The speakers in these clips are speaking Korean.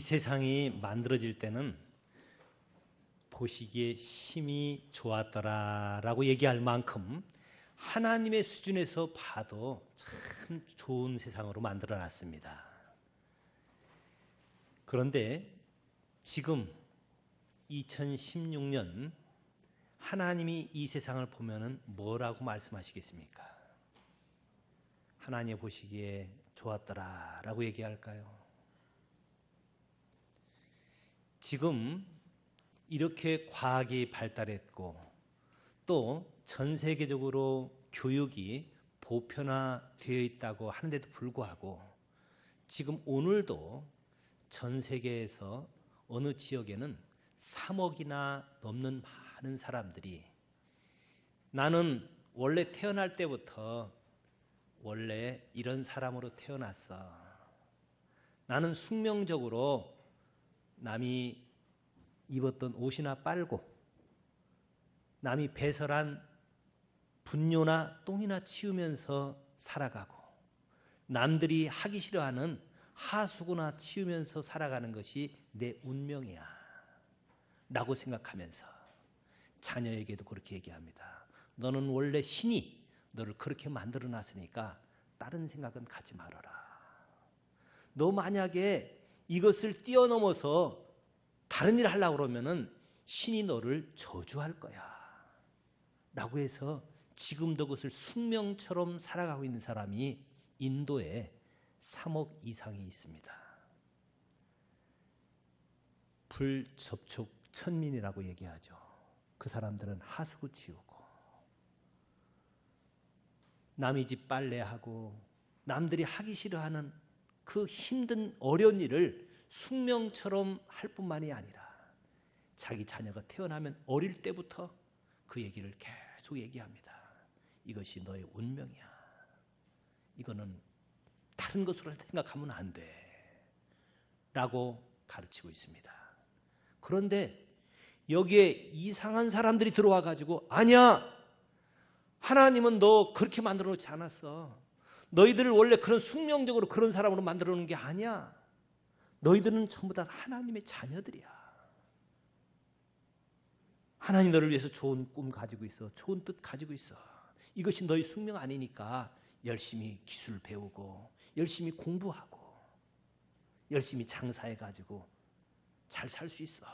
세상이 만들어질 때는 보시기에 심히 좋았더라라고 얘기할 만큼 하나님의 수준에서 봐도 참 좋은 세상으로 만들어놨습니다. 그런데 지금 2016년 하나님이 이 세상을 보면은 뭐라고 말씀하시겠습니까? 하나님 보시기에 좋았더라라고 얘기할까요? 지금 이렇게 과학이 발달했고 또 전 세계적으로 교육이 보편화되어 있다고 하는데도 불구하고 지금 오늘도 전 세계에서 어느 지역에는 3억이나 넘는 많은 사람들이 나는 원래 태어날 때부터 원래 이런 사람으로 태어났어. 나는 숙명적으로 남이 입었던 옷이나 빨고 남이 배설한 분뇨나 똥이나 치우면서 살아가고 남들이 하기 싫어하는 하수구나 치우면서 살아가는 것이 내 운명이야 라고 생각하면서 자녀에게도 그렇게 얘기합니다. 너는 원래 신이 너를 그렇게 만들어 놨으니까 다른 생각은 갖지 말아라. 너 만약에 이것을 뛰어넘어서 다른 일을 하려고 그러면은 신이 너를 저주할 거야 라고 해서 지금도 그것을 숙명처럼 살아가고 있는 사람이 인도에 3억 이상이 있습니다. 불접촉 천민이라고 얘기하죠. 그 사람들은 하수구 치우고 남의 집 빨래하고 남들이 하기 싫어하는 그 힘든 어려운 일을 숙명처럼 할 뿐만이 아니라 자기 자녀가 태어나면 어릴 때부터 그 얘기를 계속 얘기합니다. 이것이 너의 운명이야. 이거는 다른 것으로 생각하면 안 돼 라고 가르치고 있습니다. 그런데 여기에 이상한 사람들이 들어와 가지고 아니야, 하나님은 너 그렇게 만들어 놓지 않았어. 너희들을 원래 그런 숙명적으로 그런 사람으로 만들어 놓은 게 아니야. 너희들은 전부 다 하나님의 자녀들이야. 하나님 너를 위해서 좋은 꿈 가지고 있어. 좋은 뜻 가지고 있어. 이것이 너희 숙명 아니니까 열심히 기술 배우고 열심히 공부하고 열심히 장사해 가지고 잘 살 수 있어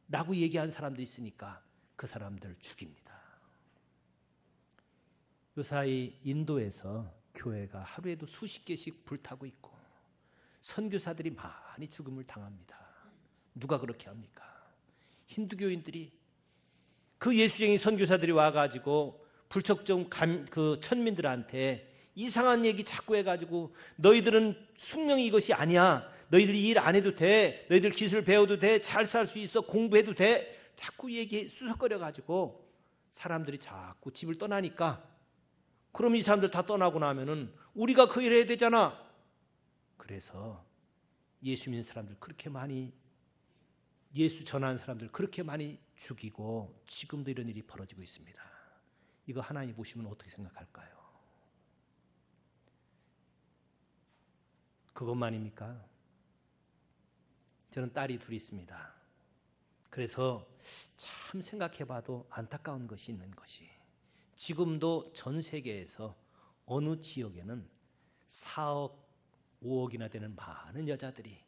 라고 얘기하는 사람들이 있으니까 그 사람들 죽입니다. 요사이 인도에서 교회가 하루에도 수십 개씩 불타고 있고 선교사들이 많이 죽음을 당합니다. 누가 그렇게 합니까? 힌두교인들이 그 예수쟁이 선교사들이 와가지고 불척정 그 천민들한테 이상한 얘기 자꾸 해가지고 너희들은 숙명이 이것이 아니야. 너희들이 일 안 해도 돼. 너희들 기술 배워도 돼. 잘 살 수 있어. 공부해도 돼. 자꾸 얘기 수석거려가지고 사람들이 자꾸 집을 떠나니까 그럼 이 사람들 다 떠나고 나면은 우리가 그 일 해야 되잖아. 그래서 예수 믿는 사람들 그렇게 많이 예수 전하는 사람들 그렇게 많이 죽이고 지금도 이런 일이 벌어지고 있습니다. 이거 하나님 보시면 어떻게 생각할까요? 그것만입니까? 저는 딸이 둘이 있습니다. 그래서 참 생각해봐도 안타까운 것이 있는 것이 지금도 전 세계에서 어느 지역에는 4억, 5억이나 되는 많은 여자들이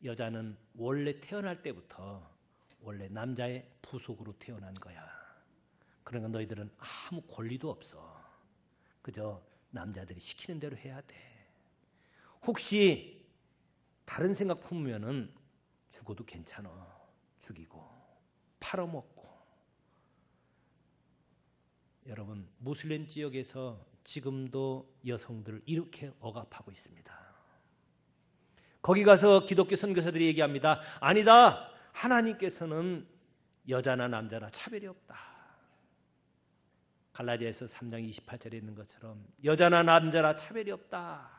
여자는 원래 태어날 때부터 원래 남자의 부속으로 태어난 거야. 그러니까 너희들은 아무 권리도 없어. 그저 남자들이 시키는 대로 해야 돼. 혹시 다른 생각 품으면은 죽어도 괜찮아. 죽이고 팔아먹고. 여러분 무슬림 지역에서 지금도 여성들을 이렇게 억압하고 있습니다. 거기 가서 기독교 선교사들이 얘기합니다. 아니다. 하나님께서는 여자나 남자나 차별이 없다. 갈라디아서 3장 28절에 있는 것처럼 여자나 남자나 차별이 없다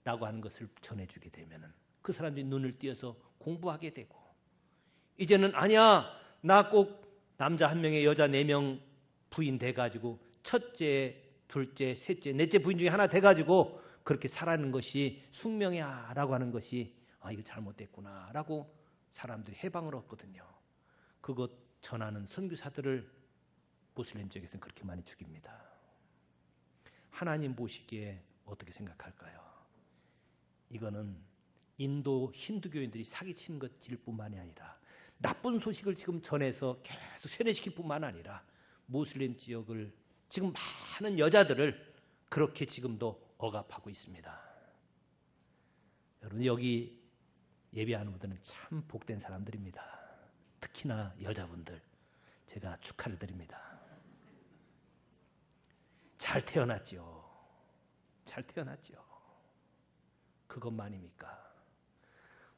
라고 하는 것을 전해주게 되면 그 사람들이 눈을 띄어서 공부하게 되고 이제는 아니야. 나 꼭 남자 1명에 여자 4명 부인 돼가지고 첫째, 둘째, 셋째, 넷째 부인 중에 하나 돼가지고 그렇게 살아가는 것이 숙명이야 라고 하는 것이 이거 잘못됐구나 라고 사람들이 해방을 얻거든요. 그것 전하는 선교사들을 모슬림 쪽에서는 그렇게 많이 죽입니다. 하나님 보시기에 어떻게 생각할까요? 이거는 인도 힌두교인들이 사기치는 것일 뿐만이 아니라 나쁜 소식을 지금 전해서 계속 세뇌시킬 뿐만 아니라 모슬림 지역을 지금 많은 여자들을 그렇게 지금도 억압하고 있습니다. 여러분 여기 예배하는 분들은 참 복된 사람들입니다. 특히나 여자분들 제가 축하를 드립니다. 잘 태어났죠. 잘 태어났죠. 그것만입니까?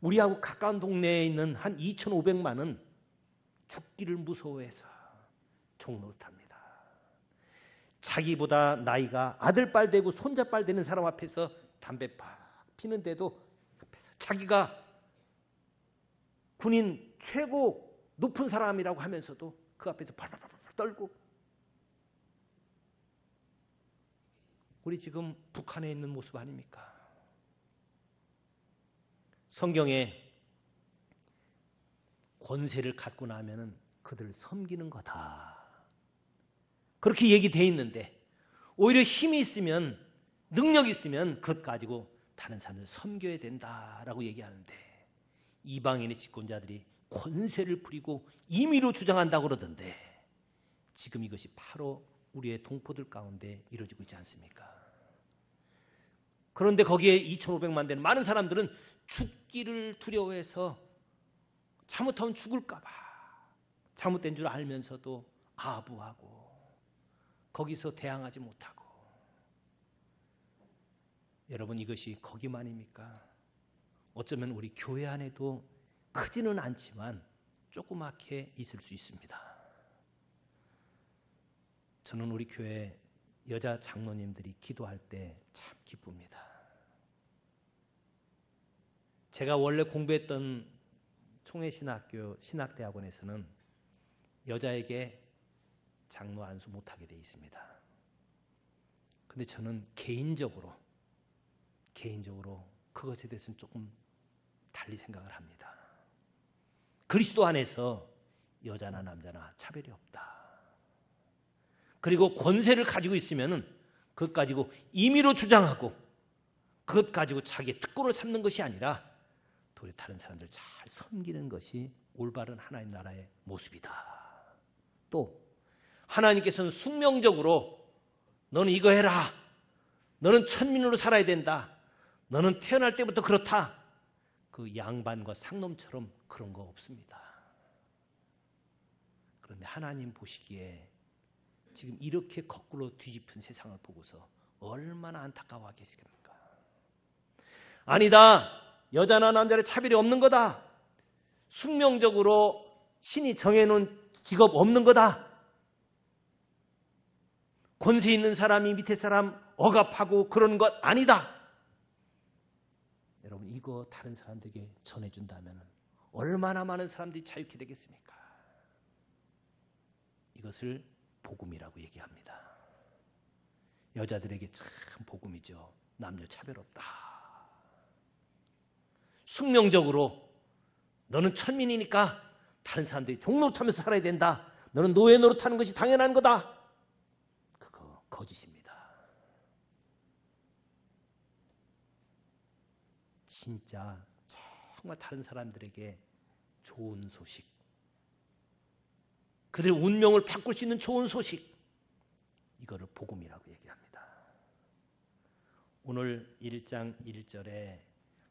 우리하고 가까운 동네에 있는 한 2,500만은 죽기를 무서워해서 종노릇합니다. 자기보다 나이가 아들뻘 되고 손자뻘 되는 사람 앞에서 담배 팍 피는데도 자기가 군인 최고 높은 사람이라고 하면서도 그 앞에서 팔팔팔 떨고, 우리 지금 북한에 있는 모습 아닙니까? 성경에 권세를 갖고 나면은 그들을 섬기는 거다 그렇게 얘기되어 있는데, 오히려 힘이 있으면 능력이 있으면 그것 가지고 다른 사람을 섬겨야 된다라고 얘기하는데, 이방인의 집권자들이 권세를 부리고 임의로 주장한다고 그러던데 지금 이것이 바로 우리의 동포들 가운데 이루어지고 있지 않습니까? 그런데 거기에 2,500만 되는 많은 사람들은 죽기를 두려워해서 잘못하면 죽을까 봐 잘못된 줄 알면서도 아부하고 거기서 대항하지 못하고. 여러분 이것이 거기만입니까? 어쩌면 우리 교회 안에도 크지는 않지만 조그맣게 있을 수 있습니다. 저는 우리 교회 여자 장로님들이 기도할 때 참 기쁩니다. 제가 원래 공부했던 총회신학교 신학대학원에서는 여자에게 장로 안수 못하게 되어 있습니다. 그런데 저는 개인적으로 그것에 대해서는 조금 달리 생각을 합니다. 그리스도 안에서 여자나 남자나 차별이 없다. 그리고 권세를 가지고 있으면 그것 가지고 임의로 주장하고 그것 가지고 자기의 특권을 삼는 것이 아니라 도리어 다른 사람들 잘 섬기는 것이 올바른 하나님 나라의 모습이다. 또 하나님께서는 숙명적으로 너는 이거 해라, 너는 천민으로 살아야 된다, 너는 태어날 때부터 그렇다, 그 양반과 상놈처럼 그런 거 없습니다. 그런데 하나님 보시기에 지금 이렇게 거꾸로 뒤집힌 세상을 보고서 얼마나 안타까워하겠습니까? 아니다, 여자나 남자의 차별이 없는 거다, 숙명적으로 신이 정해놓은 직업 없는 거다, 권세 있는 사람이 밑에 사람 억압하고 그런 것 아니다. 여러분 이거 다른 사람들에게 전해준다면 얼마나 많은 사람들이 자유케 되겠습니까? 이것을 복음이라고 얘기합니다. 여자들에게 참 복음이죠. 남녀 차별 없다. 숙명적으로 너는 천민이니까 다른 사람들이 종노릇하면서 살아야 된다, 너는 노예 노릇하는 것이 당연한 거다. 그거 거짓입니다. 진짜 정말 다른 사람들에게 좋은 소식, 그들의 운명을 바꿀 수 있는 좋은 소식, 이거를 복음이라고 얘기합니다. 오늘 1장 1절에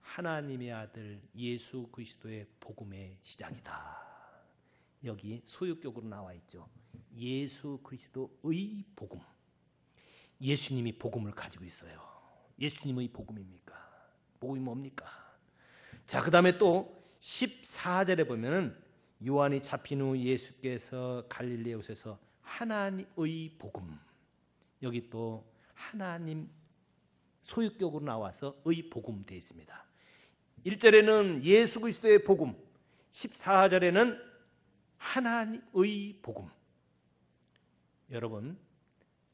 하나님의 아들 예수 그리스도의 복음의 시작이다. 여기 소유격으로 나와 있죠. 예수 그리스도의 복음. 예수님이 복음을 가지고 있어요. 예수님의 복음입니까? 복음이 뭡니까? 자, 그 다음에 또 14절에 보면은 요한이 잡힌 후 예수께서 갈릴리에 오셔서 하나님의 복음, 여기 또 하나님 소유격으로 나와서 의 복음 되어 있습니다. 1절에는 예수 그리스도의 복음, 14절에는 하나님의 복음. 여러분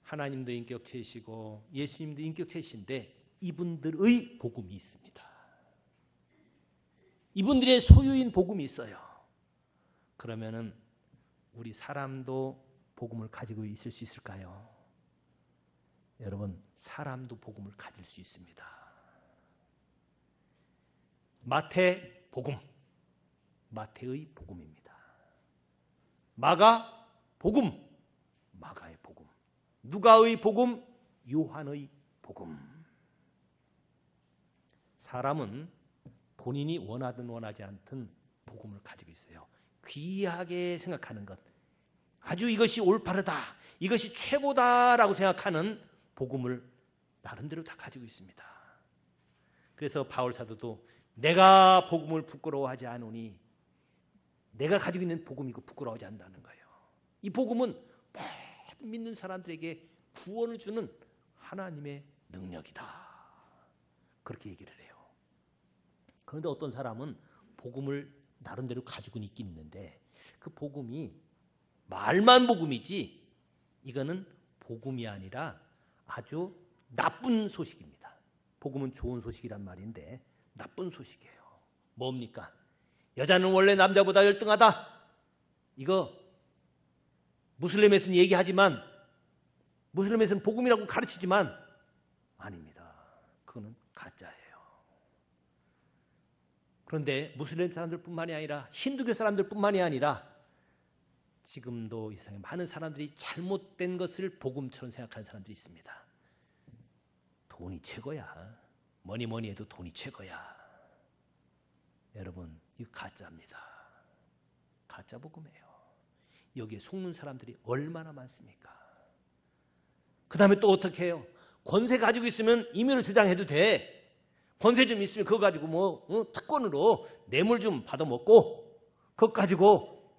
하나님도 인격체이시고 예수님도 인격체이신데 이분들의 복음이 있습니다. 이분들의 소유인 복음이 있어요. 그러면은 우리 사람도 복음을 가지고 있을 수 있을까요? 여러분, 사람도 복음을 가질 수 있습니다. 마태 복음, 마태의 복음입니다. 마가 복음, 마가의 복음. 누가의 복음, 요한의 복음. 사람은 본인이 원하든 원하지 않든 복음을 가지고 있어요. 귀하게 생각하는 것, 아주 이것이 올바르다, 이것이 최고다라고 생각하는 복음을 나름대로 다 가지고 있습니다. 그래서 바울 사도도 내가 복음을 부끄러워하지 않으니, 내가 가지고 있는 복음이고 부끄러워하지 않는다는 거예요. 이 복음은 모든 믿는 사람들에게 구원을 주는 하나님의 능력이다, 그렇게 얘기를 해요. 그런데 어떤 사람은 복음을 나름대로 가지고는 있긴 있는데 그 복음이 말만 복음이지 이거는 복음이 아니라 아주 나쁜 소식입니다. 복음은 좋은 소식이란 말인데 나쁜 소식이에요. 뭡니까? 여자는 원래 남자보다 열등하다. 이거 무슬림에서는 얘기하지만, 무슬림에서는 복음이라고 가르치지만 아닙니다. 그거는 가짜예요. 그런데 무슬림 사람들뿐만이 아니라 힌두교 사람들뿐만이 아니라 지금도 이 세상에 많은 사람들이 잘못된 것을 복음처럼 생각하는 사람들이 있습니다. 돈이 최고야. 뭐니 해도 돈이 최고야. 여러분, 이거 가짜입니다. 가짜 복음이에요. 여기에 속는 사람들이 얼마나 많습니까? 그 다음에 또 어떻게 해요? 권세 가지고 있으면 임의로 주장해도 돼. 권세 좀 있으면 그거 가지고 특권으로 뇌물 좀 받아먹고 그거 가지고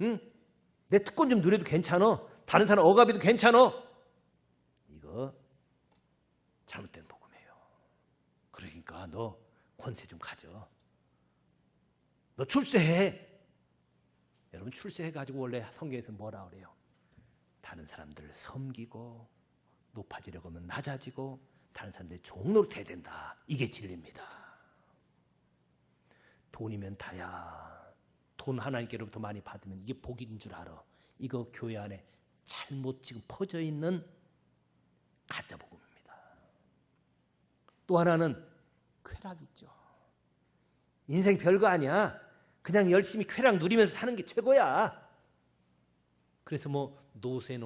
내 특권 좀 누려도 괜찮아. 다른 사람 억압해도 괜찮아. 이거 잘못된 복음이에요. 그러니까 너 권세 좀 가져. 너 출세해. 여러분, 출세해가지고 원래 성경에서 뭐라 그래요? 다른 사람들을 섬기고 높아지려고 하면 낮아지고 다른 사람들의 종로로 돼야 된다. 이게 진리입니다. 돈이면 다야. 돈 하나님께로부터 많이 받으면 이게 복인 줄 알아. 이거 교회 안에 잘못 지금 퍼져 있는 가짜 복음입니다. 또 하나는 쾌락 있죠. 인생 별거 아니야. 그냥 열심히 쾌락 누리면서 사는 게 최고야. 그래서 뭐 노세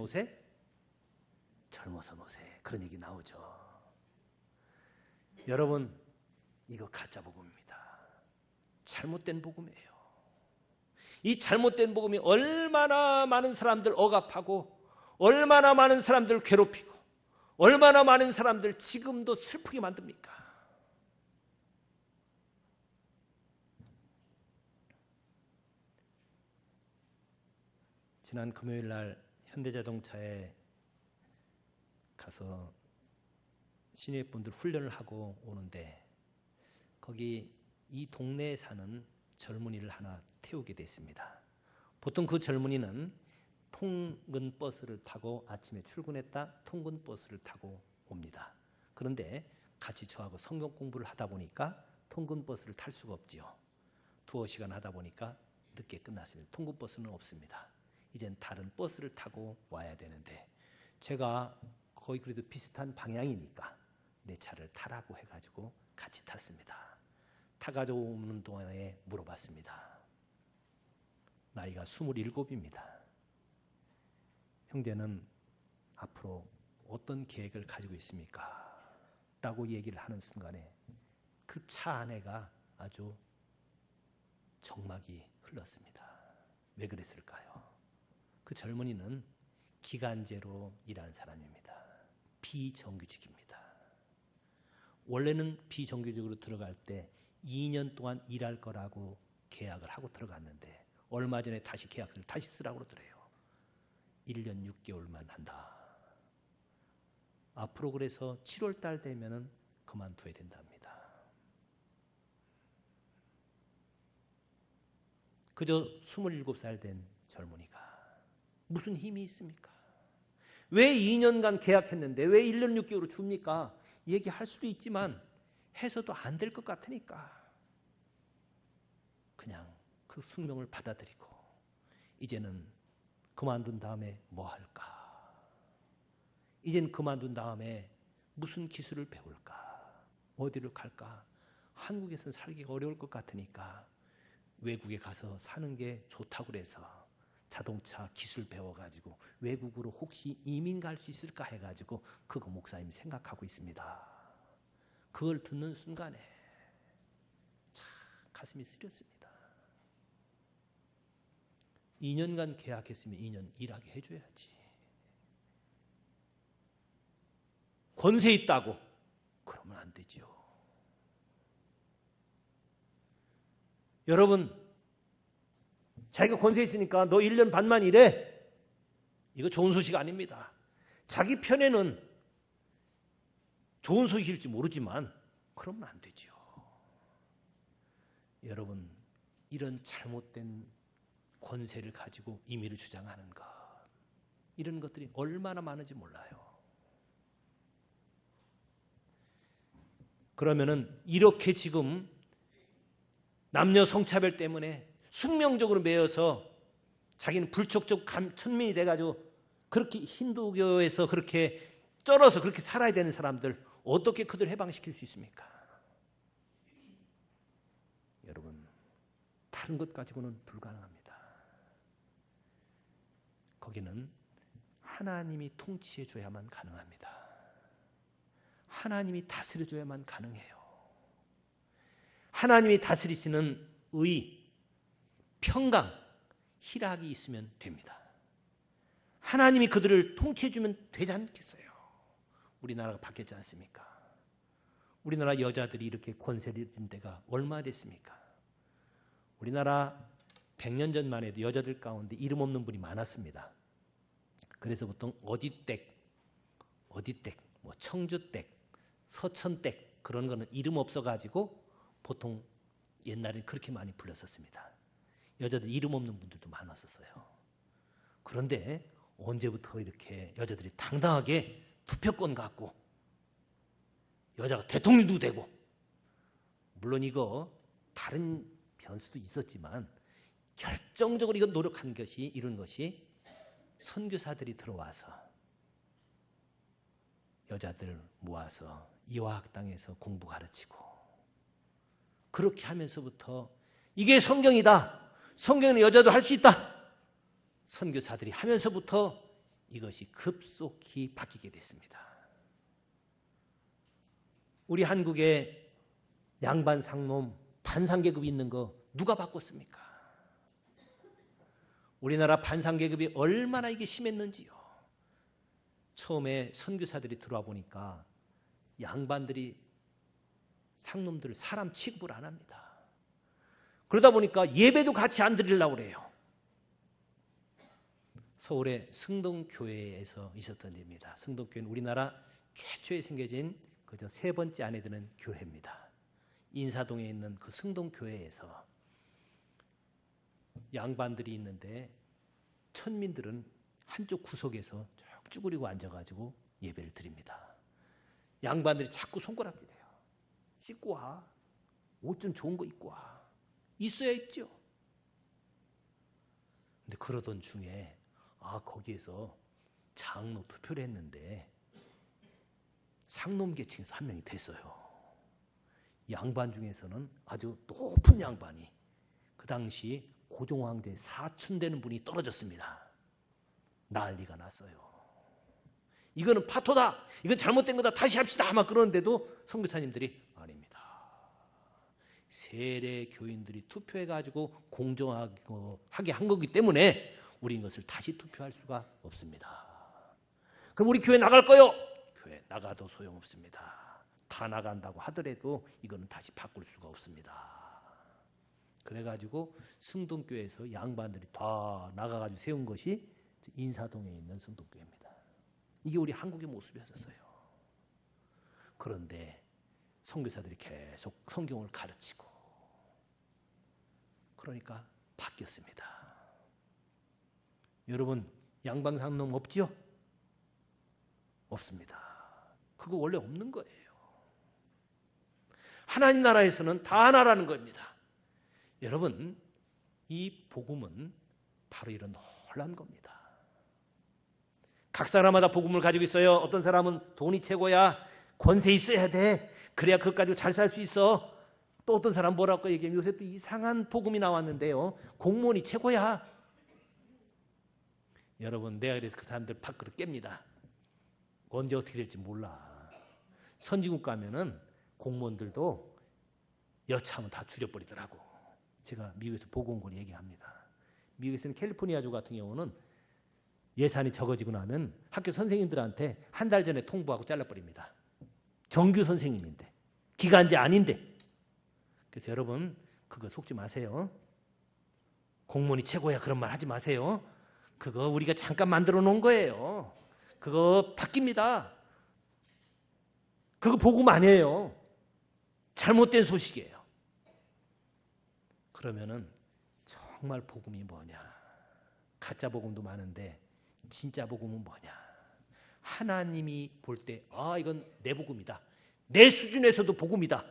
젊어서 노세 그런 얘기 나오죠. 여러분, 이거 가짜 복음입니다. 잘못된 복음이에요. 이 잘못된 복음이 얼마나 많은 사람들 억압하고 얼마나 많은 사람들 괴롭히고 얼마나 많은 사람들 지금도 슬프게 만듭니까? 지난 금요일 날 현대자동차에 가서 신입분들 훈련을 하고 오는데 거기 이 동네에 사는 젊은이를 하나 태우게 됐습니다. 보통 그 젊은이는 통근 버스를 타고 아침에 출근했다 통근 버스를 타고 옵니다. 그런데 같이 저하고 성경 공부를 하다 보니까 통근 버스를 탈 수가 없지요. 두어 시간 하다 보니까 늦게 끝났습니다. 통근 버스는 없습니다. 이젠 다른 버스를 타고 와야 되는데 제가 거의 그래도 비슷한 방향이니까 내 차를 타라고 해가지고 같이 탔습니다. 타가지고 오는 동안에 물어봤습니다. 나이가 27입니다. 형제는 앞으로 어떤 계획을 가지고 있습니까? 라고 얘기를 하는 순간에 그 차 안에가 아주 정막이 흘렀습니다. 왜 그랬을까요? 그 젊은이는 기간제로 일하는 사람입니다. 비정규직입니다. 원래는 비정규직으로 들어갈 때 2년 동안 일할 거라고 계약을 하고 들어갔는데 얼마 전에 다시 계약서를 다시 쓰라고 그러더래요. 1년 6개월만 한다. 앞으로 그래서 7월 달 되면은 그만둬야 된답니다. 그저 27살 된 젊은이가 무슨 힘이 있습니까? 왜 2년간 계약했는데 왜 1년 6개월을 줍니까? 얘기할 수도 있지만 해서도 안 될 것 같으니까 그냥 그 숙명을 받아들이고 이제는 그만둔 다음에 뭐 할까? 이젠 그만둔 다음에 무슨 기술을 배울까? 어디를 갈까? 한국에서는 살기가 어려울 것 같으니까 외국에 가서 사는 게 좋다고 그래서 자동차 기술 배워가지고 외국으로 혹시 이민 갈 수 있을까 해가지고 그거 목사님이 생각하고 있습니다. 그걸 듣는 순간에 참 가슴이 쓰렸습니다. 2년간 계약했으면 2년 일하게 해줘야지. 권세 있다고 그러면 안 되죠. 여러분, 자기가 권세 있으니까 너 1년 반만 일해. 이거 좋은 소식 아닙니다. 자기 편에는 좋은 소식일지 모르지만 그러면 안 되죠. 여러분, 이런 잘못된 권세를 가지고 임의를 주장하는 것, 이런 것들이 얼마나 많은지 몰라요. 그러면은 이렇게 지금 남녀 성차별 때문에 숙명적으로 매여서 자기는 불촉적 천민이 돼가지고 그렇게 힌두교에서 그렇게 쩔어서 그렇게 살아야 되는 사람들 어떻게 그들 해방시킬 수 있습니까? 여러분, 다른 것 가지고는 불가능합니다. 거기는 하나님이 통치해 줘야만 가능합니다. 하나님이 다스려 줘야만 가능해요. 하나님이 다스리시는 의, 평강, 희락이 있으면 됩니다. 하나님이 그들을 통치해 주면 되지 않겠어요? 우리나라가 바뀌었지 않습니까? 우리나라 여자들이 이렇게 권세를 진 데가 얼마나 됐습니까? 우리나라 100년 전만 해도 여자들 가운데 이름 없는 분이 많았습니다. 그래서 보통 어디댁, 뭐 청주댁, 서천댁 그런 거는 이름 없어가지고 보통 옛날엔 그렇게 많이 불렀었습니다. 여자들 이름 없는 분들도 많았었어요. 그런데 언제부터 이렇게 여자들이 당당하게 투표권 갖고 여자가 대통령도 되고, 물론 이거 다른 변수도 있었지만 결정적으로 이거 노력한 것이 이룬 것이 선교사들이 들어와서 여자들 모아서 이화학당에서 공부 가르치고 그렇게 하면서부터 이게 성경이다. 성경은 여자도 할 수 있다. 선교사들이 하면서부터 이것이 급속히 바뀌게 됐습니다. 우리 한국에 양반 상놈 반상계급이 있는 거 누가 바꿨습니까? 우리나라 반상계급이 얼마나 이게 심했는지요. 처음에 선교사들이 들어와 보니까 양반들이 상놈들을 사람 취급을 안 합니다. 그러다 보니까 예배도 같이 안 드리려고 그래요. 서울의 승동교회에서 있었던 일입니다. 승동교회는 우리나라 최초에 생겨진 그저 세 번째 안에 드는 교회입니다. 인사동에 있는 그 승동교회에서 양반들이 있는데 천민들은 한쪽 구석에서 쭉 쭈그리고 앉아가지고 예배를 드립니다. 양반들이 자꾸 손가락질해요. 씻고 와. 옷 좀 좋은 거 입고 와. 있어야 있죠. 근데 그러던 중에 거기에서 장로 투표를 했는데 상놈 계층에서 한 명이 됐어요. 양반 중에서는 아주 높은 양반이 그 당시 고종황제 사촌 되는 분이 떨어졌습니다. 난리가 났어요. 이거는 파토다. 이건 잘못된 거다. 다시 합시다. 아마 그러는데도 선교사님들이 아닙니다. 세례 교인들이 투표해가지고 공정하게 한 거기 때문에 우리 이것을 다시 투표할 수가 없습니다. 그럼 우리 교회 나갈 거요? 교회 나가도 소용없습니다. 다 나간다고 하더라도 이거는 다시 바꿀 수가 없습니다. 그래가지고 승동교회에서 양반들이 다 나가가지고 세운 것이 인사동에 있는 승동교회입니다. 이게 우리 한국의 모습이었어요. 그런데 선교사들이 계속 성경을 가르치고 그러니까 바뀌었습니다. 여러분, 양방상놈 없지요? 없습니다. 그거 원래 없는 거예요. 하나님 나라에서는 다 하나라는 겁니다. 여러분, 이 복음은 바로 이런 놀라운 겁니다. 각 사람마다 복음을 가지고 있어요. 어떤 사람은 돈이 최고야, 권세 있어야 돼, 그래야 그것 가지고 잘 살 수 있어. 또 어떤 사람 뭐라고 얘기하면 요새 또 이상한 복음이 나왔는데요, 공무원이 최고야. 여러분, 내가 그래서 그 사람들 밖으로 깹니다. 언제 어떻게 될지 몰라. 선진국 가면은 공무원들도 여차하면 다 줄여버리더라고. 제가 미국에서 보고 온 걸 얘기합니다. 미국에서는 캘리포니아주 같은 경우는 예산이 적어지고 나면 학교 선생님들한테 한 달 전에 통보하고 잘라버립니다. 정규 선생님인데, 기간제 아닌데. 그래서 여러분, 그거 속지 마세요. 공무원이 최고야 그런 말 하지 마세요. 그거 우리가 잠깐 만들어 놓은 거예요. 그거 바뀝니다. 그거 복음 아니에요. 잘못된 소식이에요. 그러면은 정말 복음이 뭐냐? 가짜 복음도 많은데 진짜 복음은 뭐냐? 하나님이 볼 때 이건 내 복음이다. 내 수준에서도 복음이다.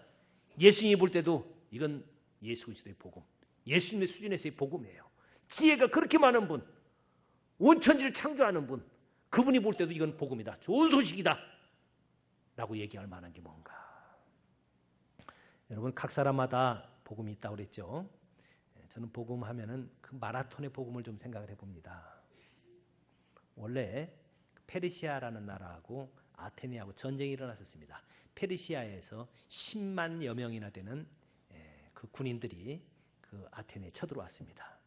예수님이 볼 때도 이건 예수 그리스도의 복음, 예수님의 수준에서의 복음이에요. 지혜가 그렇게 많은 분, 온천지를 창조하는 분, 그분이 볼 때도 이건 복음이다, 좋은 소식이다 라고 얘기할 만한 게 뭔가. 여러분, 각 사람마다 복음이 있다고 그랬죠. 저는 복음 하면은 그 마라톤의 복음을 좀 생각을 해봅니다. 원래 페르시아라는 나라하고 아테네하고 전쟁이 일어났었습니다. 페르시아에서 10만여 명이나 되는 그 군인들이 그 아테네에 쳐들어왔습니다.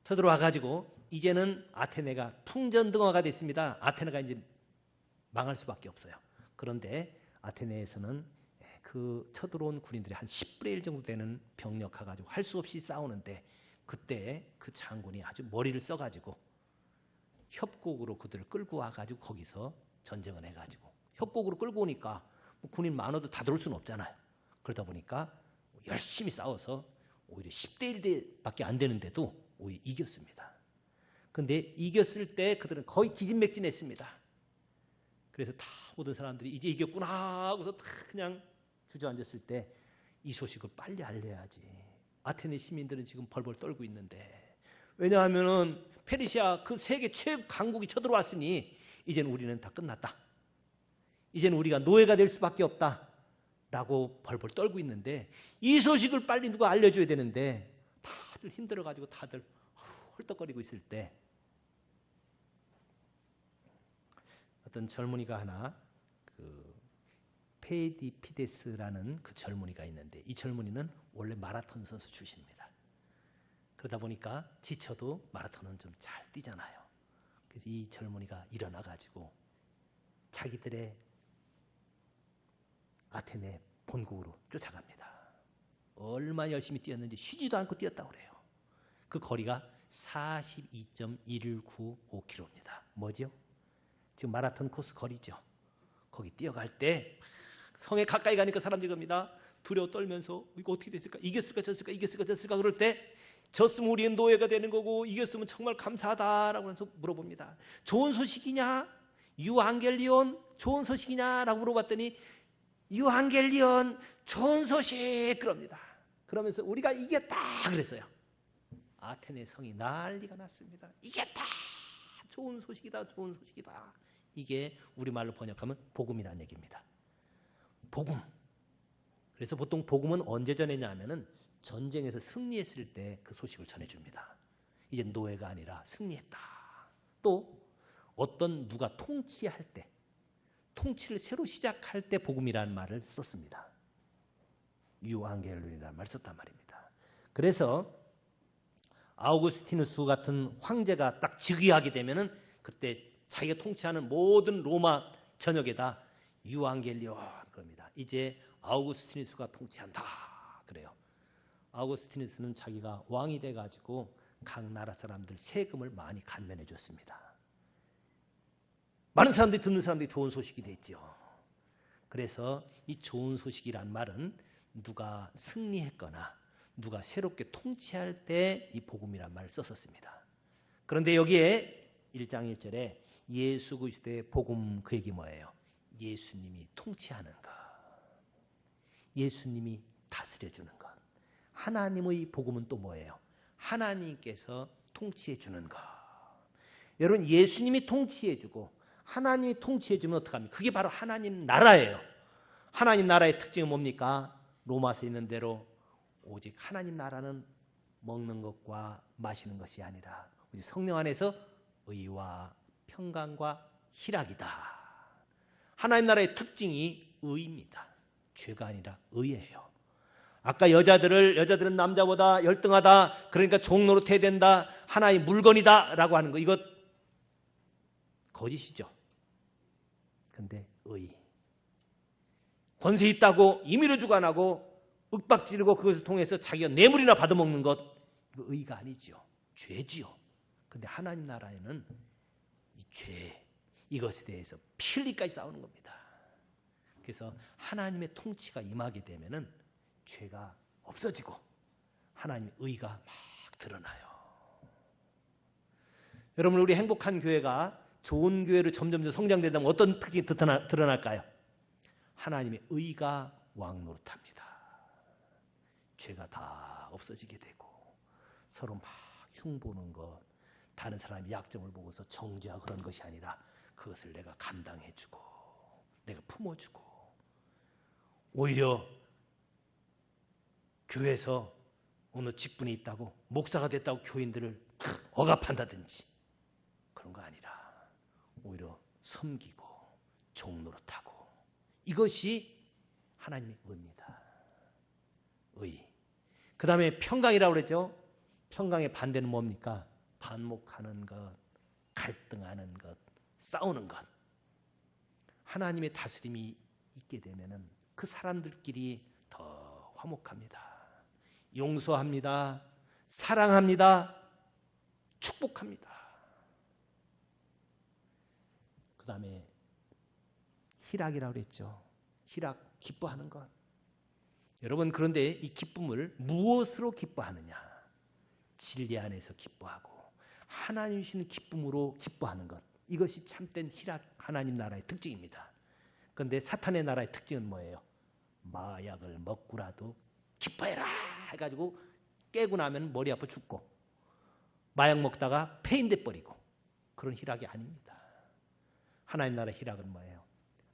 쳐들어와가지고 이제는 아테네가 풍전등화가 됐습니다. 아테네가 이제 망할 수밖에 없어요. 그런데 아테네에서는 그 쳐들어온 군인들이 한 10분의 1 정도 되는 병력 가지고 할 수 없이 싸우는데, 그때 그 장군이 아주 머리를 써가지고 협곡으로 그들을 끌고 와가지고 거기서 전쟁을 해가지고, 협곡으로 끌고 오니까 군인 많아도 다 들어올 수는 없잖아요. 그러다 보니까 열심히 싸워서 오히려 10대 1대밖에 안 되는데도 오히려 이겼습니다. 그런데 이겼을 때 그들은 거의 기진맥진했습니다. 그래서 다 모든 사람들이 이제 이겼구나 하고서 다 그냥 주저앉았을 때 이 소식을 빨리 알려야지. 아테네 시민들은 지금 벌벌 떨고 있는데, 왜냐하면은 페르시아 그 세계 최고 강국이 쳐들어왔으니 이제는 우리는 다 끝났다, 이제는 우리가 노예가 될 수밖에 없다 라고 벌벌 떨고 있는데, 이 소식을 빨리 누가 알려줘야 되는데 다들 힘들어가지고 다들 헐떡거리고 있을 때 어떤 젊은이가 하나, 그 페디피데스라는 그 젊은이가 있는데, 이 젊은이는 원래 마라톤 선수 출신입니다. 그러다 보니까 지쳐도 마라톤은 좀 잘 뛰잖아요. 그래서 이 젊은이가 일어나가지고 자기들의 아테네 본국으로 쫓아갑니다. 얼마나 열심히 뛰었는지 쉬지도 않고 뛰었다고 그래요. 그 거리가 42.1195km입니다. 뭐죠? 지금 마라톤 코스 거리죠. 거기 뛰어갈 때 성에 가까이 가니까 사람들이 겁니다. 두려워 떨면서 이거 어떻게 됐을까? 이겼을까 졌을까? 이겼을까 졌을까? 그럴 때 졌으면 우리의 노예가 되는 거고 이겼으면 정말 감사하다라고 해서 물어봅니다. 좋은 소식이냐? 유앙겔리온 좋은 소식이냐라고 물어봤더니 유앙겔리온 좋은 소식 그럽니다. 그러면서 우리가 이겼다 그랬어요. 아테네 성이 난리가 났습니다. 이겼다! 좋은 소식이다, 좋은 소식이다. 이게 우리말로 번역하면 복음이라는 얘기입니다. 복음. 그래서 보통 복음은 언제 전했냐 하면은 전쟁에서 승리했을 때 그 소식을 전해줍니다. 이제 노예가 아니라 승리했다. 또 어떤 누가 통치할 때, 통치를 새로 시작할 때 복음이라는 말을 썼습니다. 유앙겔론이라는 말을 썼단 말입니다. 그래서 아우구스티누스 같은 황제가 딱 즉위하게 되면은 그때 자기가 통치하는 모든 로마 전역에다 유앙겔리온 그럽니다. 이제 아우구스티누스가 통치한다 그래요. 아우구스티누스는 자기가 왕이 돼가지고 각 나라 사람들 세금을 많이 감면해 줬습니다. 많은 사람들이 듣는 사람들이 좋은 소식이 됐죠. 그래서 이 좋은 소식이란 말은 누가 승리했거나 누가 새롭게 통치할 때 이 복음이란 말을 썼었습니다. 그런데 여기에 1장 1절에 예수 그리스도의 복음, 그 얘기 뭐예요? 예수님이 통치하는 것. 예수님이 다스려 주는 것. 하나님의 복음은 또 뭐예요? 하나님께서 통치해 주는 것. 여러분, 예수님이 통치해 주고 하나님이 통치해 주면 어떡합니까? 그게 바로 하나님 나라예요. 하나님 나라의 특징은 뭡니까? 로마서에 있는 대로 오직 하나님 나라는 먹는 것과 마시는 것이 아니라 오직 성령 안에서 의와 평강과 희락이다. 하나님 나라의 특징이 의입니다. 죄가 아니라 의예요. 아까 여자들은 남자보다 열등하다, 그러니까 종노릇해야 된다, 하나의 물건이다 라고 하는 거, 이것 거짓이죠. 근데 의, 권세 있다고 임의로 주관하고 윽박지르고 그것을 통해서 자기가 뇌물이나 받아먹는 것, 이거 의가 아니죠. 죄지요. 근데 하나님 나라에는 이 죄, 이것에 대해서 피 흘리까지 싸우는 겁니다. 그래서 하나님의 통치가 임하게 되면은 죄가 없어지고 하나님의 의가 막 드러나요. 여러분, 우리 행복한 교회가 좋은 교회로 점점 성장되다 보면 어떤 특징이 드러날까요? 하나님의 의가 왕노릇합니다. 죄가 다 없어지게 되고 서로 막 흉보는 것, 다른 사람의 약점을 보고서 정죄하고 그런 것이 아니라 그것을 내가 감당해주고 내가 품어주고, 오히려 교회에서 어느 직분이 있다고 목사가 됐다고 교인들을 억압한다든지 그런 거 아니라 오히려 섬기고 종노릇하고, 이것이 하나님의 의입니다. 의. 그 다음에 평강이라고 그랬죠. 평강의 반대는 뭡니까? 반목하는 것, 갈등하는 것, 싸우는 것. 하나님의 다스림이 있게 되면은 그 사람들끼리 더 화목합니다. 용서합니다. 사랑합니다. 축복합니다. 그 다음에 희락이라고 그랬죠. 희락, 기뻐하는 것. 여러분, 그런데 이 기쁨을 무엇으로 기뻐하느냐? 진리 안에서 기뻐하고 하나님 주시는 기쁨으로 기뻐하는 것, 이것이 참된 희락, 하나님 나라의 특징입니다. 그런데 사탄의 나라의 특징은 뭐예요? 마약을 먹고라도 기뻐해라 해가지고 깨고 나면 머리 아파 죽고, 마약 먹다가 폐인돼 버리고, 그런 희락이 아닙니다. 하나님 나라의 희락은 뭐예요?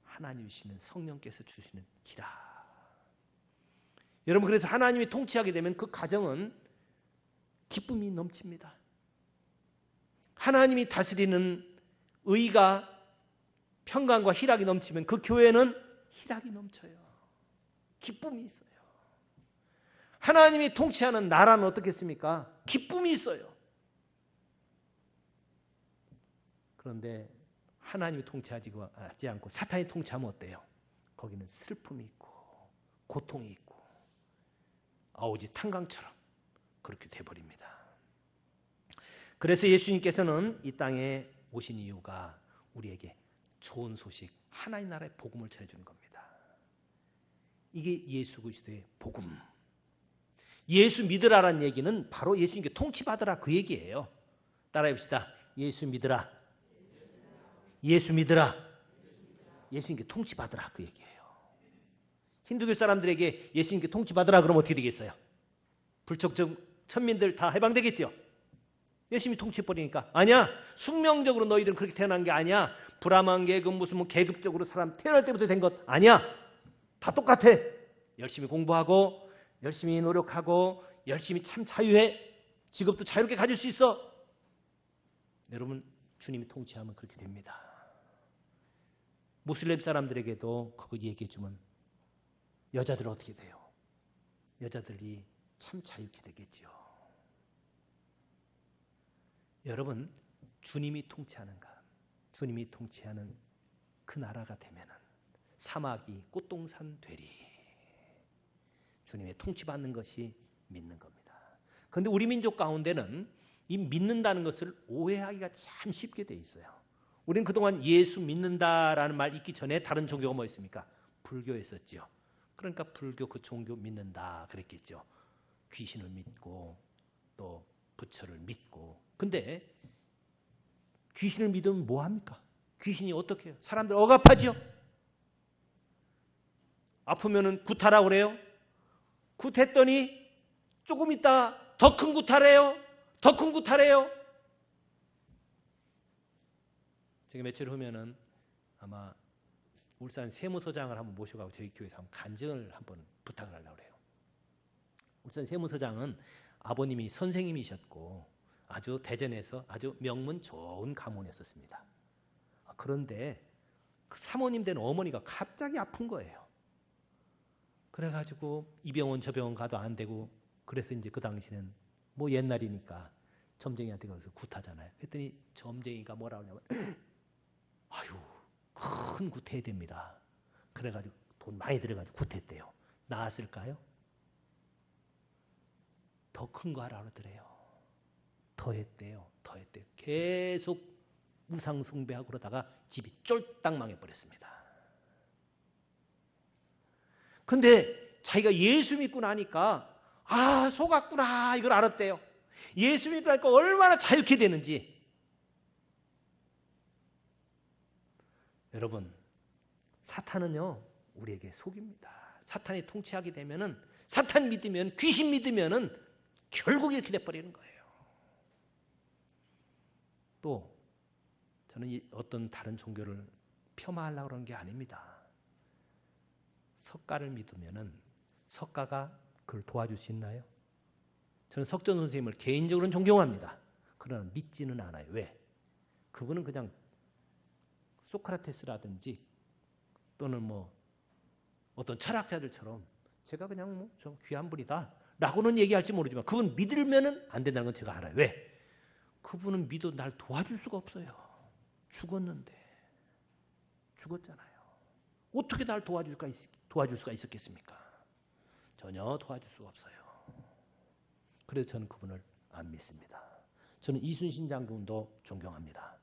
하나님 주시는 성령께서 주시는 희락. 여러분, 그래서 하나님이 통치하게 되면 그 가정은 기쁨이 넘칩니다. 하나님이 다스리는 의가, 평강과 희락이 넘치면 그 교회는 희락이 넘쳐요. 기쁨이 있어요. 하나님이 통치하는 나라는 어떻겠습니까? 기쁨이 있어요. 그런데 하나님이 통치하지 않고 사탄이 통치하면 어때요? 거기는 슬픔이 있고 고통이 있고 아오지 탄광처럼 그렇게 돼버립니다. 그래서 예수님께서는 이 땅에 오신 이유가 우리에게 좋은 소식, 하나님 나라의 복음을 전해주는 겁니다. 이게 예수 그리스도의 복음. 예수 믿으라라는 얘기는 바로 예수님께 통치받으라 그 얘기예요. 따라해 봅시다. 예수 믿으라. 예수 믿으라. 예수님께 통치받으라 그 얘기예요. 힌두교 사람들에게 예수님께 통치받으라 그러면 어떻게 되겠어요? 불촉적 천민들 다 해방되겠죠? 예수님이 통치해버리니까. 아니야, 숙명적으로 너희들은 그렇게 태어난 게 아니야. 브라만 계급 무슨 뭐 계급적으로 사람 태어날 때부터 된 것 아니야. 다 똑같아. 열심히 공부하고 열심히 노력하고 열심히 참 자유해. 직업도 자유롭게 가질 수 있어. 여러분, 주님이 통치하면 그렇게 됩니다. 무슬림 사람들에게도 그거 얘기해주면 여자들은 어떻게 돼요? 여자들이 참 자유케 되겠지요. 여러분, 주님이 통치하는 것, 주님이 통치하는 그 나라가 되면은 사막이 꽃동산 되리. 주님의 통치받는 것이 믿는 겁니다. 그런데 우리 민족 가운데는 이 믿는다는 것을 오해하기가 참 쉽게 돼 있어요. 우리는 그동안 예수 믿는다라는 말 있기 전에 다른 종교가 뭐 있습니까? 불교였었죠. 그러니까 불교 그 종교 믿는다 그랬겠죠. 귀신을 믿고 또 부처를 믿고. 근데 귀신을 믿으면 뭐 합니까? 귀신이 어떻게 해요? 사람들 억압하죠. 아프면은 굿하라고 그래요. 굿했더니 조금 있다 더 큰 굿하래요. 더 큰 굿하래요. 제가 며칠 후면은 아마 울산 세무서장을 한번 모셔가고 저희 교회에서 한번 간증을 한번 부탁을 하려고 해요. 울산 세무서장은 아버님이 선생님이셨고 아주 대전에서 아주 명문 좋은 가문이었습니다. 그런데 그 사모님 된 어머니가 갑자기 아픈 거예요. 그래가지고 이 병원 저 병원 가도 안 되고 그래서 이제 그 당시는 뭐 옛날이니까 점쟁이한테 가서 굿하잖아요. 그랬더니 점쟁이가 뭐라 그러냐면 아유 큰 굿해야 됩니다. 그래가지고 돈 많이 들여가지고 굿했대요. 나았을까요? 더 큰 거 하라 그러더래요. 더 했대요. 더 했대요. 계속 우상 숭배하고 그러다가 집이 쫄딱 망해버렸습니다. 근데 자기가 예수 믿고 나니까 아 속았구나 이걸 알았대요. 예수 믿고 나니까 얼마나 자유케 되는지. 여러분 사탄은요 우리에게 속입니다. 사탄이 통치하게 되면은 사탄 믿으면 귀신 믿으면은 결국 이렇게 돼버리는 거예요. 또 저는 어떤 다른 종교를 폄하하려고 그러는 게 아닙니다. 석가를 믿으면은 석가가 그걸 도와줄 수 있나요? 저는 석전 선생님을 개인적으로는 존경합니다. 그러나 믿지는 않아요. 왜? 그분은 그냥 소크라테스라든지 또는 뭐 어떤 철학자들처럼 제가 그냥 뭐 좀 귀한 분이다 라고는 얘기할지 모르지만 그분 믿으면은 안 된다는 건 제가 알아요. 왜? 그분은 믿어도 날 도와줄 수가 없어요. 죽었는데 죽었잖아요. 어떻게 날 도와줄 수가 있었겠습니까? 전혀 도와줄 수가 없어요. 그래서 저는 그분을 안 믿습니다. 저는 이순신 장군도 존경합니다.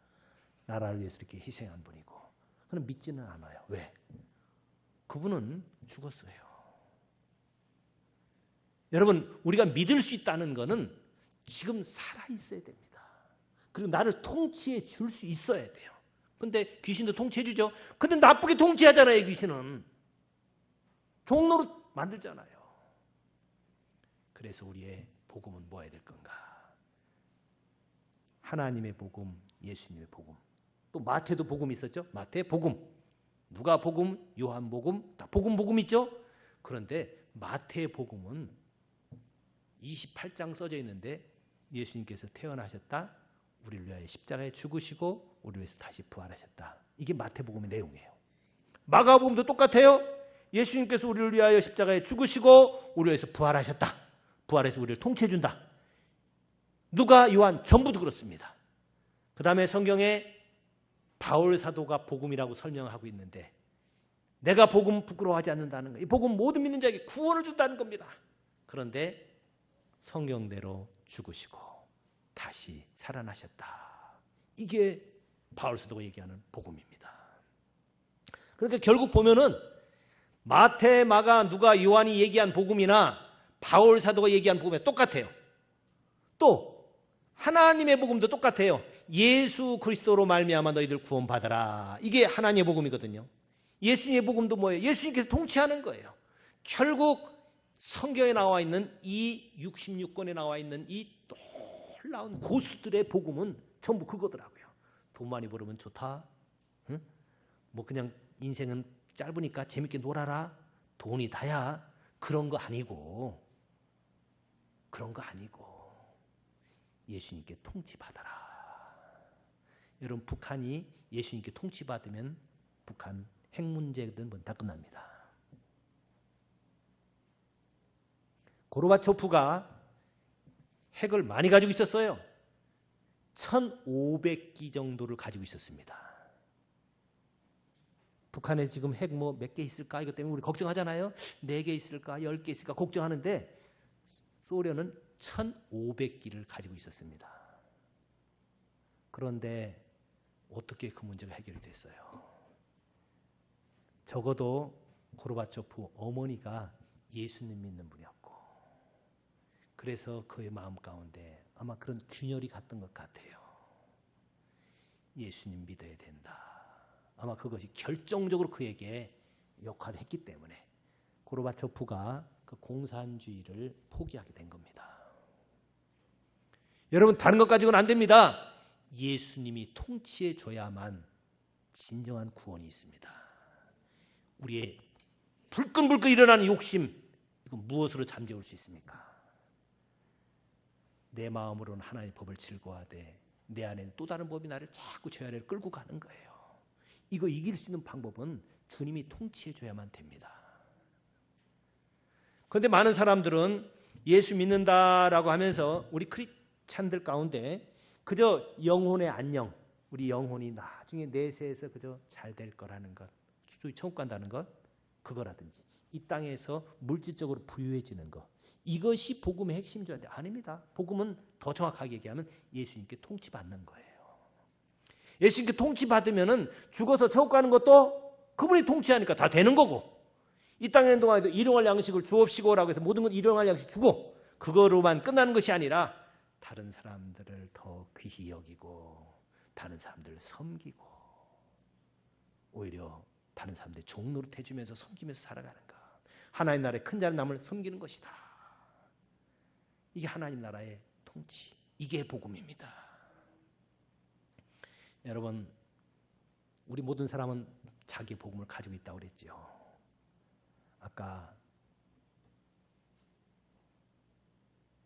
나라를 위해서 이렇게 희생한 분이고 그는 믿지는 않아요. 왜? 그분은 죽었어요. 여러분 우리가 믿을 수 있다는 것은 지금 살아있어야 됩니다. 그리고 나를 통치해 줄 수 있어야 돼요. 근데 귀신도 통치해 주죠. 근데 나쁘게 통치하잖아요. 귀신은 종로로 만들잖아요. 그래서 우리의 복음은 뭐어야 될 건가? 하나님의 복음, 예수님의 복음. 또 마태도 복음이 있었죠. 마태 복음, 누가 복음, 요한 복음, 다 복음 있죠. 그런데 마태 복음은 28장 써져 있는데 예수님께서 태어나셨다. 우리를 위하여 십자가에 죽으시고 우리를 위해서 다시 부활하셨다. 이게 마태복음의 내용이에요. 마가복음도 똑같아요. 예수님께서 우리를 위하여 십자가에 죽으시고 우리를 위해서 부활하셨다. 부활해서 우리를 통치해준다. 누가, 요한 전부도 그렇습니다. 그 다음에 성경에 바울 사도가 복음이라고 설명하고 있는데 내가 복음 부끄러워하지 않는다는 거예요. 이 복음 모든 믿는 자에게 구원을 준다는 겁니다. 그런데 성경대로 죽으시고 다시 살아나셨다. 이게 바울 사도가 얘기하는 복음입니다. 그러니까 결국 보면은 마태, 마가, 누가, 요한이 얘기한 복음이나 바울 사도가 얘기한 복음이 똑같아요. 또 하나님의 복음도 똑같아요. 예수 그리스도로 말미암아 너희들 구원받아라. 이게 하나님의 복음이거든요. 예수님의 복음도 뭐예요? 예수님께서 통치하는 거예요. 결국 성경에 나와 있는 이 66권에 나와 있는 이 놀라운 고수들의 복음은 전부 그거더라고요. 돈 많이 벌으면 좋다. 응? 뭐 그냥 인생은 짧으니까 재밌게 놀아라. 돈이 다야. 그런 거 아니고 예수님께 통치받아라. 여러분 북한이 예수님께 통치받으면 북한 핵 문제든 뭐 다 끝납니다. 고르바초프가 핵을 많이 가지고 있었어요. 1500기 정도를 가지고 있었습니다. 북한에 지금 핵 뭐 몇 개 있을까? 이것 때문에 우리 걱정하잖아요. 4개 있을까? 10개 있을까? 걱정하는데 소련은 1500기를 가지고 있었습니다. 그런데 어떻게 그 문제가 해결이 됐어요? 적어도 고르바초프 어머니가 예수님 믿는 분이었고 그래서 그의 마음 가운데 아마 그런 균열이 갔던 것 같아요. 예수님 믿어야 된다. 아마 그것이 결정적으로 그에게 역할을 했기 때문에 고르바초프가 그 공산주의를 포기하게 된 겁니다. 여러분, 다른 것 가지고는 안 됩니다. 예수님이 통치해 줘야만 진정한 구원이 있습니다. 우리의 불끈불끈 일어나는 욕심, 이건 무엇으로 잠재울 수 있습니까? 내 마음으로는 하나님의 법을 즐거워하되 내 안에는 또 다른 법이 나를 자꾸 저 아래로 끌고 가는 거예요. 이거 이길 수 있는 방법은 주님이 통치해 줘야만 됩니다. 그런데 많은 사람들은 예수 믿는다라고 하면서 우리 크리스찬들 가운데 그저 영혼의 안녕, 우리 영혼이 나중에 내세에서 그저 잘 될 거라는 것, 천국 간다는 것, 그거라든지 이 땅에서 물질적으로 부유해지는 것, 이것이 복음의 핵심인 줄 알았는데 아닙니다. 복음은 더 정확하게 얘기하면 예수님께 통치받는 거예요. 예수님께 통치받으면은 죽어서 천국 가는 것도 그분이 통치하니까 다 되는 거고, 이 땅에 있는 동안에도 일용할 양식을 주옵시고라고 해서 모든 건 일용할 양식 주고 그거로만 끝나는 것이 아니라 다른 사람들을 더 귀히 여기고 다른 사람들을 섬기고 오히려 다른 사람들의 종노릇 해주면서 섬기면서 살아가는 것, 하나님 나라의 큰 자는 남을 섬기는 것이다. 이게 하나님 나라의 통치, 이게 복음입니다. 여러분, 우리 모든 사람은 자기 복음을 가지고 있다고 그랬죠. 아까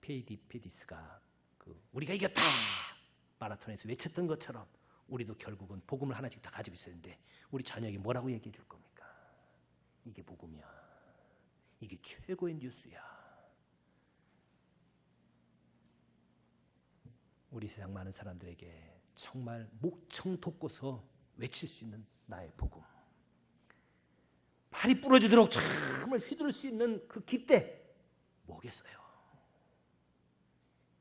페디스가 우리가 이겼다 마라톤에서 외쳤던 것처럼 우리도 결국은 복음을 하나씩 다 가지고 있었는데 우리 자녀에게 뭐라고 얘기해 줄 겁니까? 이게 복음이야. 이게 최고의 뉴스야. 우리 세상 많은 사람들에게 정말 목청 돋고서 외칠 수 있는 나의 복음, 팔이 부러지도록 정말 휘두를 수 있는 그 기대 뭐겠어요?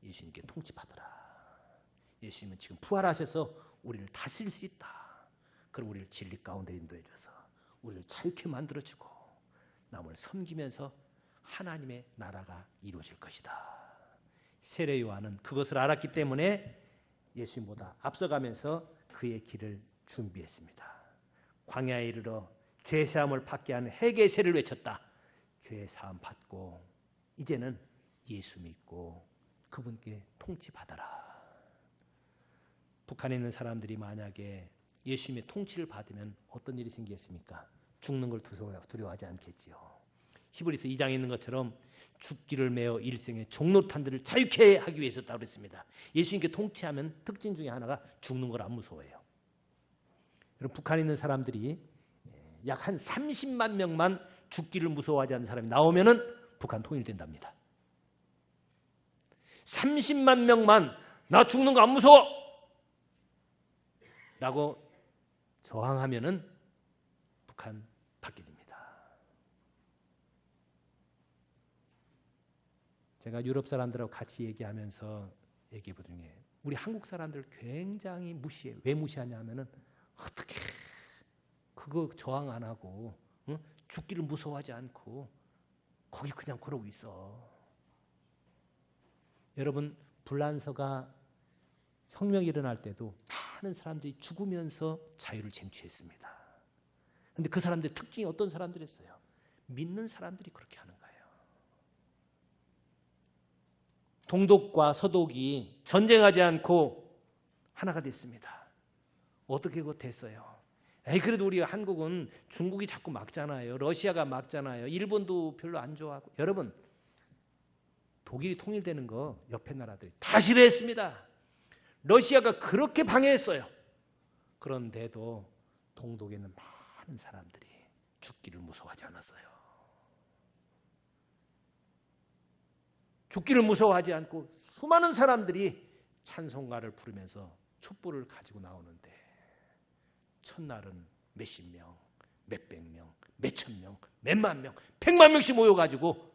예수님께 통치받으라. 예수님은 지금 부활하셔서 우리를 다스릴 수 있다. 그럼 우리를 진리 가운데 인도해 줘서 우리를 자유케 만들어주고 남을 섬기면서 하나님의 나라가 이루어질 것이다. 세례 요한은 그것을 알았기 때문에 예수님보다 앞서가면서 그의 길을 준비했습니다. 광야에 이르러 죄사함을 받게 하는 회개의 세를 외쳤다. 죄사함 받고 이제는 예수 믿고 그분께 통치받아라. 북한에 있는 사람들이 만약에 예수님의 통치를 받으면 어떤 일이 생기겠습니까? 죽는 걸 두려워하지 않겠지요. 히브리서 2장에 있는 것처럼 죽기를 메어 일생의 종노탄들을 자유케 하기 위해서 했다고 그랬습니다. 예수님께 통치하면 특징 중에 하나가 죽는 걸 안 무서워해요. 여러분, 북한에 있는 사람들이 약 한 30만 명만 죽기를 무서워하지 않는 사람이 나오면은 북한 통일된답니다. 30만 명만 나 죽는 거 안 무서워! 라고 저항하면은 북한 바뀌어집니다. 제가 유럽 사람들하고 같이 얘기하면서 얘기해 보던 중에 우리 한국 사람들 굉장히 무시해. 왜 무시하냐 하면은 어떻게 그거 저항 안 하고 죽기를 무서워하지 않고 거기 그냥 그러고 있어. 여러분, 불란서가 혁명이 일어날 때도 많은 사람들이 죽으면서 자유를 쟁취했습니다. 그런데 그 사람들의 특징이 어떤 사람들이었어요? 믿는 사람들이 그렇게 하는 거예요. 동독과 서독이 전쟁하지 않고 하나가 됐습니다. 어떻게 그거 됐어요? 그래도 우리 한국은 중국이 자꾸 막잖아요. 러시아가 막잖아요. 일본도 별로 안 좋아하고. 여러분, 독일이 통일되는 거 옆에 나라들이 다 싫어했습니다. 러시아가 그렇게 방해했어요. 그런데도 동독에 있는 많은 사람들이 죽기를 무서워하지 않았어요. 죽기를 무서워하지 않고 수많은 사람들이 찬송가를 부르면서 촛불을 가지고 나오는데 첫날은 몇십 명, 몇백 명, 몇천 명, 몇만 명, 100만 명씩 모여가지고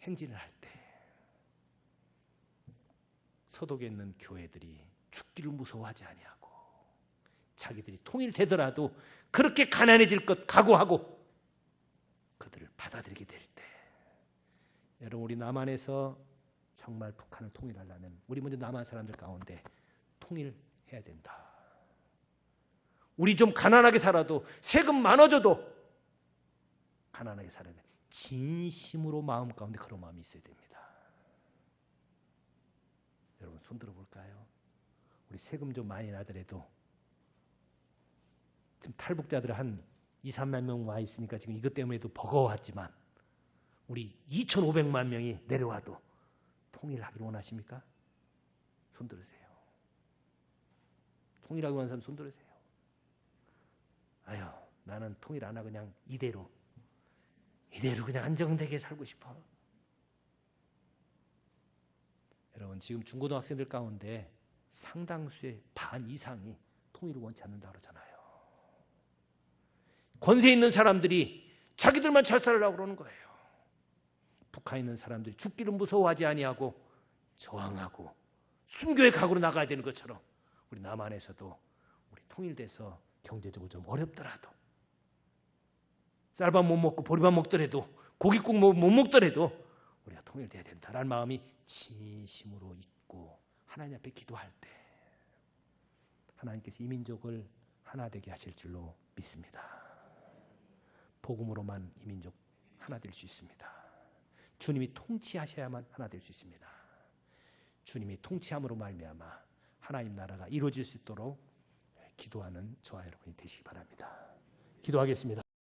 행진을 할 때 서독에 있는 교회들이 죽기를 무서워하지 아니하고 자기들이 통일되더라도 그렇게 가난해질 것 각오하고 그들을 받아들이게 될 때, 여러분, 우리 남한에서 정말 북한을 통일하려면 우리 먼저 남한 사람들 가운데 통일해야 된다. 우리 좀 가난하게 살아도 세금 많아져도 가난하게 살아야 돼. 진심으로 마음 가운데 그런 마음이 있어야 됩니다. 여러분 손 들어볼까요? 우리 세금 좀 많이 나더라도 지금 탈북자들 한 2, 3만 명 와 있으니까 지금 이것 때문에도 버거웠지만 우리 2,500만 명이 내려와도 통일하기를 원하십니까? 손 들으세요. 통일하기 원하는 사람 손 들으세요. 아유, 나는 통일 안 하고 그냥 이대로 그냥 안정되게 살고 싶어. 여러분 지금 중고등학생들 가운데 상당수의 반 이상이 통일을 원치 않는다고 그러잖아요. 권세 있는 사람들이 자기들만 잘 살으려고 그러는 거예요. 북한에 있는 사람들이 죽기를 무서워하지 아니하고 저항하고 순교의 각오로 나가야 되는 것처럼 우리 남한에서도 우리 통일돼서 경제적으로 좀 어렵더라도 쌀밥 못 먹고 보리밥 먹더라도 고깃국 못 먹더라도 우리가 통일돼야 된다라는 마음이 진심으로 있고 하나님 앞에 기도할 때 하나님께서 이 민족을 하나 되게 하실 줄로 믿습니다. 복음으로만 이 민족 하나 될 수 있습니다. 주님이 통치하셔야만 하나 될 수 있습니다. 주님이 통치함으로 말미암아 하나님 나라가 이루어질 수 있도록 기도하는 저와 여러분이 되시기 바랍니다. 기도하겠습니다.